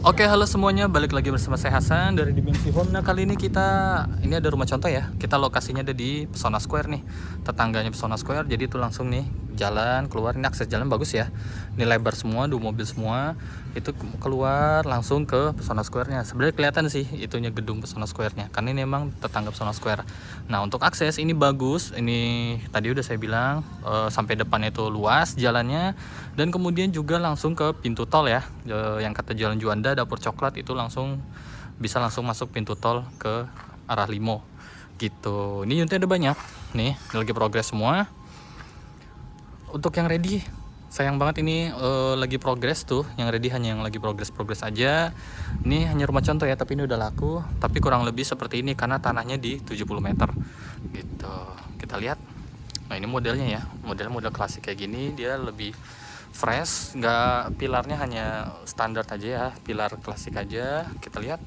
Oke, halo semuanya, balik lagi bersama saya Hasan dari Dimensi Home. Nah, kali ini ini ada rumah contoh ya. Kita lokasinya ada di Pesona Square nih, tetangganya Pesona Square. Jadi itu langsung nih jalan keluar. Ini akses jalan bagus ya. Ini lebar semua, 2 mobil semua. Itu keluar langsung ke Pesona Square-nya. Sebenarnya kelihatan sih itunya gedung Pesona Square-nya, karena ini memang tetangga Pesona Square. Nah, untuk akses ini bagus. Ini tadi udah saya bilang sampai depannya itu luas jalannya, dan kemudian juga langsung ke pintu tol ya. Yang kata Jalan Juanda Dapur Coklat itu bisa langsung masuk pintu tol ke arah Limo gitu. Ini unitnya ada banyak nih, lagi progres semua. Untuk yang ready, sayang banget ini lagi progres tuh. Yang ready hanya yang lagi progres aja. Ini hanya rumah contoh ya, tapi ini udah laku. Tapi kurang lebih seperti ini karena tanahnya di 70 meter gitu. Kita lihat. Nah, ini modelnya ya, model klasik kayak gini. Dia lebih fresh, nggak pilarnya hanya standar aja ya, pilar klasik aja. Kita lihat.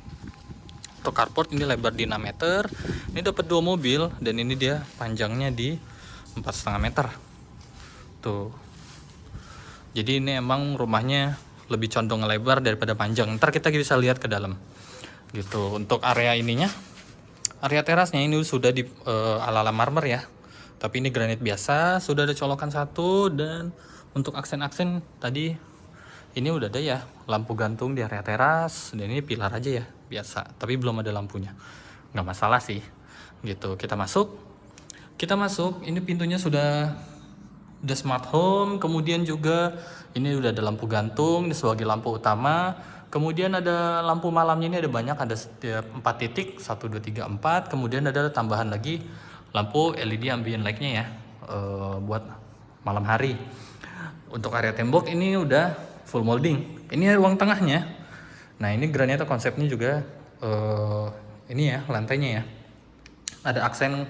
Untuk carport ini lebar di 6 meter. Ini dapat 2 mobil, dan ini dia panjangnya di 4,5 meter tuh. Jadi ini emang rumahnya lebih condong lebar daripada panjang. Ntar kita bisa lihat ke dalam gitu. Untuk area ininya, area terasnya ini sudah di ala-ala marmer ya, tapi ini granit biasa. Sudah ada colokan satu, dan untuk aksen-aksen tadi ini udah ada ya, lampu gantung di area teras. Dan ini pilar aja ya, biasa, tapi belum ada lampunya. Nggak masalah sih gitu. Kita masuk, ini pintunya sudah smart home. Kemudian juga ini udah ada lampu gantung, ini sebagai lampu utama. Kemudian ada lampu malamnya, ini ada banyak, ada setiap 4 titik, 1, 2, 3, 4. Kemudian ada tambahan lagi lampu LED ambient light-nya ya, buat malam hari. Untuk area tembok ini udah full molding. Ini ruang tengahnya. Nah, ini granita konsepnya juga ini ya, lantainya ya, ada aksen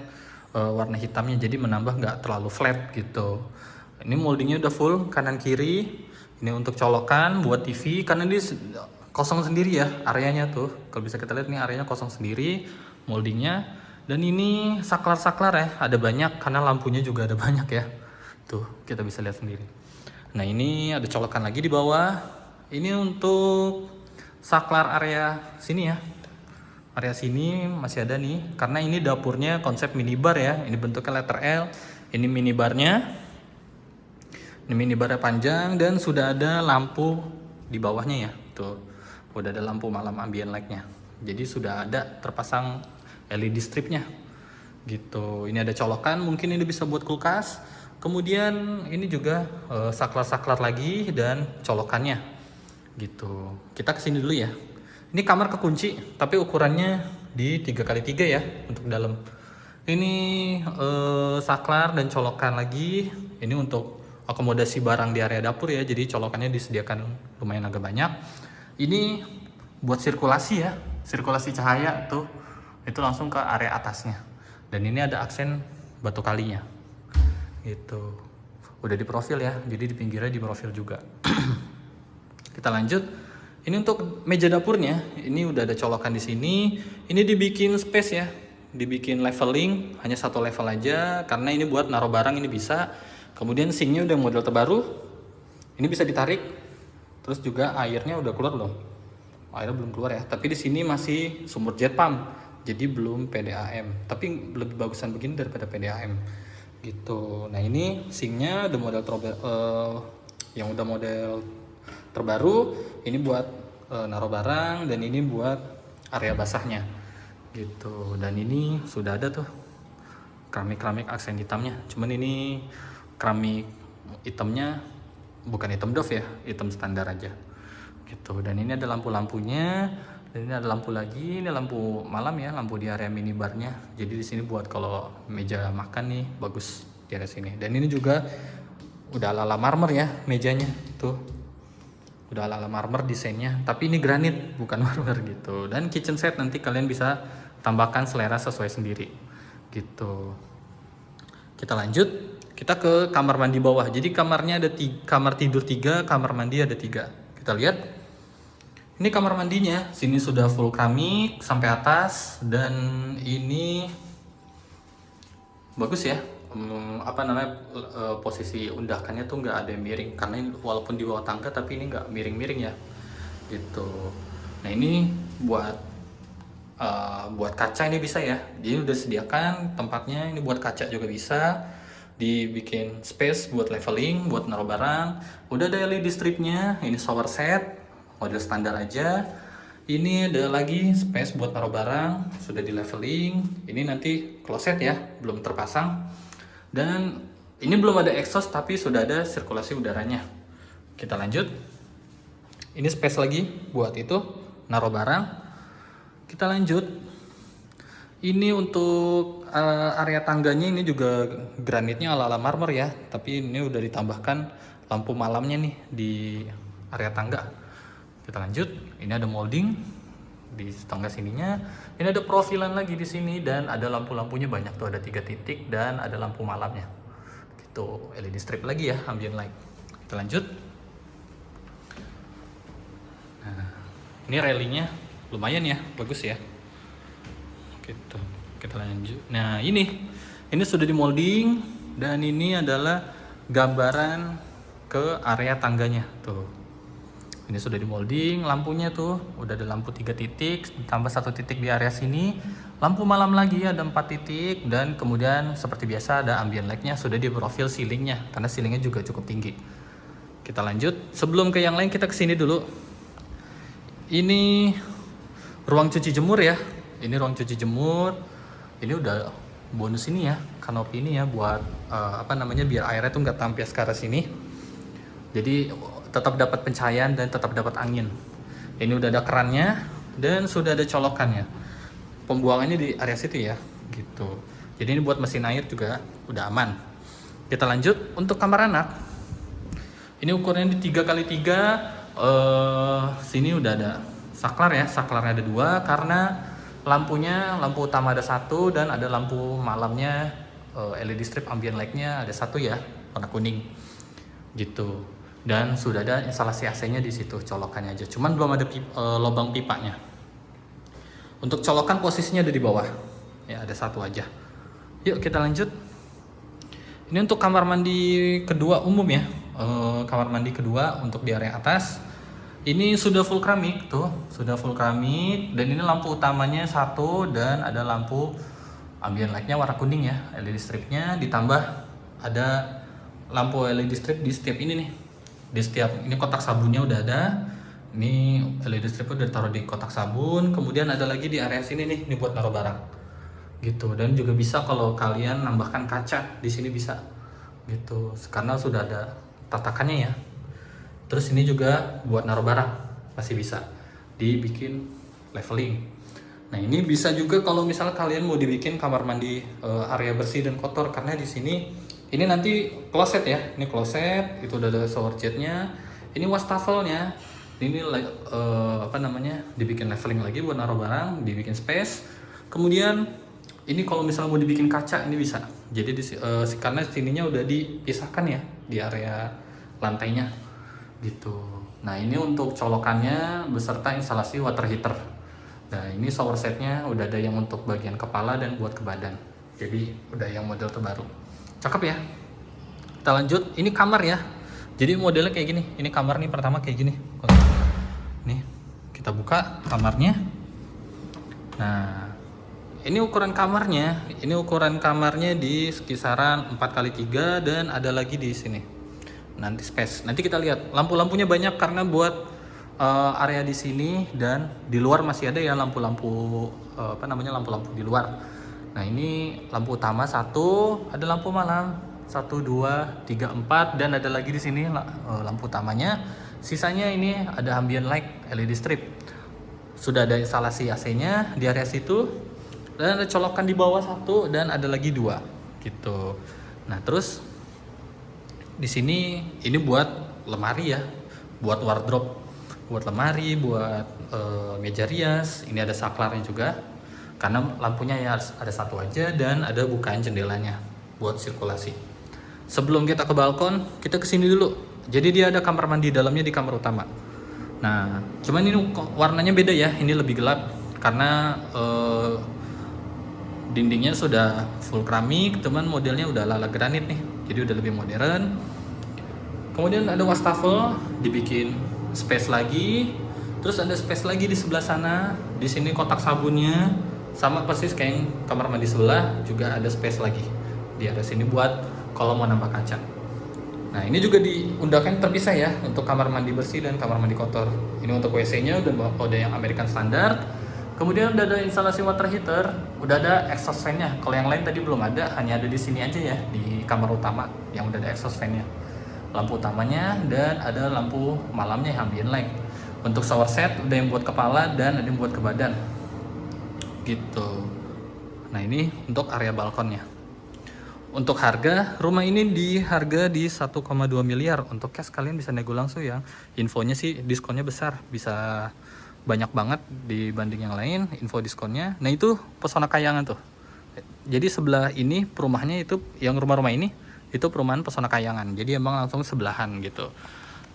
warna hitamnya, jadi menambah nggak terlalu flat gitu. Ini moldingnya udah full kanan kiri. Ini untuk colokan buat TV, karena ini kosong sendiri ya areanya tuh. Kalau bisa kita lihat nih, areanya kosong sendiri moldingnya. Dan ini saklar ya, ada banyak karena lampunya juga ada banyak ya. Tuh, kita bisa lihat sendiri. Nah, ini ada colokan lagi di bawah. Ini untuk saklar area sini ya. Area sini masih ada nih, karena ini dapurnya konsep minibar ya. Ini bentuknya letter L. Ini minibarnya. Ini minibarnya panjang, dan sudah ada lampu di bawahnya ya. Tuh, udah ada lampu malam ambient light-nya. Jadi sudah ada terpasang LED stripnya gitu. Ini ada colokan, mungkin ini bisa buat kulkas. Kemudian ini juga saklar-saklar lagi dan colokannya gitu. Kita kesini dulu ya. Ini kamar kekunci, tapi ukurannya di 3x3 ya untuk dalam. Ini saklar dan colokan lagi. Ini untuk akomodasi barang di area dapur ya, jadi colokannya disediakan lumayan agak banyak. Ini buat sirkulasi ya, sirkulasi cahaya tuh, itu langsung ke area atasnya. Dan ini ada aksen batu kalinya gitu. Udah di profil ya, jadi di pinggirnya di profil juga. Kita lanjut. Ini untuk meja dapurnya, ini udah ada colokan di sini. Ini dibikin space ya, dibikin leveling, hanya 1 level aja, karena ini buat naruh barang ini bisa. Kemudian sinknya udah model terbaru, ini bisa ditarik. Terus juga airnya udah keluar belum? Airnya belum keluar ya, tapi di sini masih sumur jet pump, jadi belum PDAM. Tapi lebih bagusan begini daripada PDAM gitu. Nah, ini sinknya udah model yang udah model terbaru. Ini buat naruh barang, dan ini buat area basahnya gitu. Dan ini sudah ada tuh keramik aksen hitamnya. Cuman ini keramik hitamnya bukan hitam doff ya, hitam standar aja gitu. Dan ini ada lampu-lampunya, dan ini ada lampu lagi. Ini lampu malam ya, lampu di area minibarnya. Jadi di sini buat kalau meja makan nih bagus di area sini. Dan ini juga udah ala-ala marmer ya mejanya tuh. Udah ala-ala marmer desainnya, tapi ini granit bukan marmer gitu. Dan kitchen set nanti kalian bisa tambahkan selera sesuai sendiri gitu. Kita lanjut. Kita ke kamar mandi bawah. Jadi kamarnya ada kamar tidur 3, kamar mandi ada 3. Kita lihat. Ini kamar mandinya. Sini sudah full keramik sampai atas, dan ini bagus ya. Posisi undakannya tuh nggak ada yang miring, karena walaupun di bawah tangga tapi ini nggak miring-miring ya gitu. Nah ini buat kaca ini bisa ya, jadi udah sediakan tempatnya. Ini buat kaca juga bisa, dibikin space buat leveling, buat naruh barang. Udah ada LED stripnya, ini shower set model standar aja. Ini ada lagi space buat naruh barang, sudah di leveling. Ini nanti kloset ya, belum terpasang. Dan ini belum ada exhaust tapi sudah ada sirkulasi udaranya. Kita lanjut. Ini space lagi buat itu naruh barang. Kita lanjut. Ini untuk area tangganya, ini juga granitnya ala-ala marmer ya, tapi ini udah ditambahkan lampu malamnya nih di area tangga. Kita lanjut. Ini ada molding di tangga sininya. Ini ada profilan lagi di sini dan ada lampu-lampunya banyak tuh, ada 3 titik dan ada lampu malamnya. Gitu, LED strip lagi ya, ambient light. Kita lanjut. Nah, ini railingnya lumayan ya, bagus ya. Gitu. Kita lanjut. Nah, ini sudah di molding dan ini adalah gambaran ke area tangganya tuh. Ini sudah di molding, lampunya tuh udah ada lampu 3 titik, tambah 1 titik di area sini. Lampu malam lagi ada 4 titik dan kemudian seperti biasa ada ambient light-nya, sudah di profil ceilingnya karena ceilingnya juga cukup tinggi. Kita lanjut. Sebelum ke yang lain kita kesini dulu. Ini ruang cuci jemur ya. Ini ruang cuci jemur. Ini udah bonus ini ya, kanopi ini ya buat biar airnya tuh nggak tampias ke arah sini. Jadi tetap dapat pencahayaan dan tetap dapat angin. Ini udah ada kerannya dan sudah ada colokannya. Pembuangannya di area situ ya, gitu. Jadi ini buat mesin air juga udah aman. Kita lanjut untuk kamar anak. Ini ukurannya di 3x3. Sini udah ada saklar ya, saklarnya ada 2 karena lampu utama ada 1 dan ada lampu malamnya LED strip ambient light-nya ada 1 ya, warna kuning. Gitu. Dan sudah ada instalasi AC-nya di situ, colokannya aja. Cuman belum ada lubang pipanya. Untuk colokan posisinya ada di bawah. Ya, ada 1 aja. Yuk kita lanjut. Ini untuk kamar mandi kedua umum ya. Kamar mandi kedua untuk di area atas. Ini sudah full keramik tuh, sudah full keramik dan ini lampu utamanya 1 dan ada lampu ambient light-nya warna kuning ya, LED strip-nya ditambah ada lampu LED strip di setiap ini nih. Di setiap ini kotak sabunnya udah ada. Ini LED strip udah taruh di kotak sabun, kemudian ada lagi di area sini nih, ini buat naruh barang. Gitu. Dan juga bisa kalau kalian nambahkan kaca di sini bisa. Gitu. Karena sudah ada tatakannya ya. Terus ini juga buat naruh barang masih bisa dibikin leveling. Nah ini bisa juga kalau misalnya kalian mau dibikin kamar mandi area bersih dan kotor, karena di sini ini nanti kloset ya. Ini kloset, itu udah ada shower jetnya. Ini wastafelnya. Ini dibikin leveling lagi buat naruh barang, dibikin space. Kemudian ini kalau misalnya mau dibikin kaca ini bisa. Jadi karena sininya udah dipisahkan ya di area lantainya. Gitu. Nah ini untuk colokannya beserta instalasi water heater. Nah ini shower setnya udah ada yang untuk bagian kepala dan buat ke badan. Jadi udah yang model terbaru. Cakep ya. Kita lanjut. Ini kamar ya. Jadi modelnya kayak gini. Ini kamar nih pertama kayak gini. Nih kita buka kamarnya. Nah ini ukuran kamarnya. Ini ukuran kamarnya di kisaran 4x3 dan ada lagi di sini. Nanti space. Nanti kita lihat lampu-lampunya banyak karena buat area di sini dan di luar masih ada ya lampu-lampu lampu-lampu di luar. Nah, ini lampu utama 1, ada lampu malam 1 2 3 4 dan ada lagi di sini lampu utamanya. Sisanya ini ada ambient light LED strip. Sudah ada instalasi AC-nya di area situ dan ada colokan di bawah 1 dan ada lagi 2 gitu. Nah, terus di sini ini buat lemari ya, buat wardrobe, buat lemari, buat meja rias. Ini ada saklarnya juga, karena lampunya ya ada 1 aja dan ada bukaan jendelanya buat sirkulasi. Sebelum kita ke balkon, kita kesini dulu. Jadi dia ada kamar mandi dalamnya di kamar utama. Nah, cuman ini warnanya beda ya, ini lebih gelap karena dindingnya sudah full keramik, cuman modelnya udah ala granit nih. Jadi udah lebih modern. Kemudian ada wastafel, dibikin space lagi. Terus ada space lagi di sebelah sana. Di sini kotak sabunnya sama persis kayak kamar mandi sebelah, juga ada space lagi di area sini buat kalau mau nambah kaca. Nah, ini juga diundangkan terpisah ya untuk kamar mandi bersih dan kamar mandi kotor. Ini untuk WC-nya udah yang American standar. Kemudian udah ada instalasi water heater, udah ada exhaust fan-nya. Kalau yang lain tadi belum ada, hanya ada di sini aja ya, di kamar utama yang udah ada exhaust fan-nya. Lampu utamanya dan ada lampu malamnya yang ambient light. Untuk shower set udah yang buat kepala dan ada yang buat ke badan. Gitu. Nah, ini untuk area balkonnya. Untuk harga, rumah ini di 1,2 miliar. Untuk cash kalian bisa nego langsung ya. Infonya sih diskonnya besar, bisa banyak banget dibanding yang lain info diskonnya. Nah, itu Pesona Kayangan tuh. Jadi sebelah ini perumahannya itu yang rumah-rumah ini itu perumahan Pesona Kayangan. Jadi emang langsung sebelahan gitu.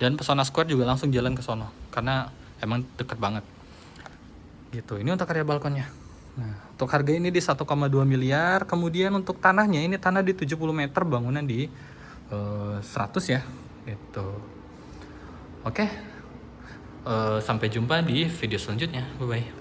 Dan Pesona Square juga langsung jalan ke sono karena emang deket banget. Gitu. Ini untuk area balkonnya. Nah, untuk harga ini di 1,2 miliar. Kemudian untuk tanahnya, ini tanah di 70 meter, bangunan di 100 ya. Gitu. Oke. Sampai jumpa di video selanjutnya. Bye bye.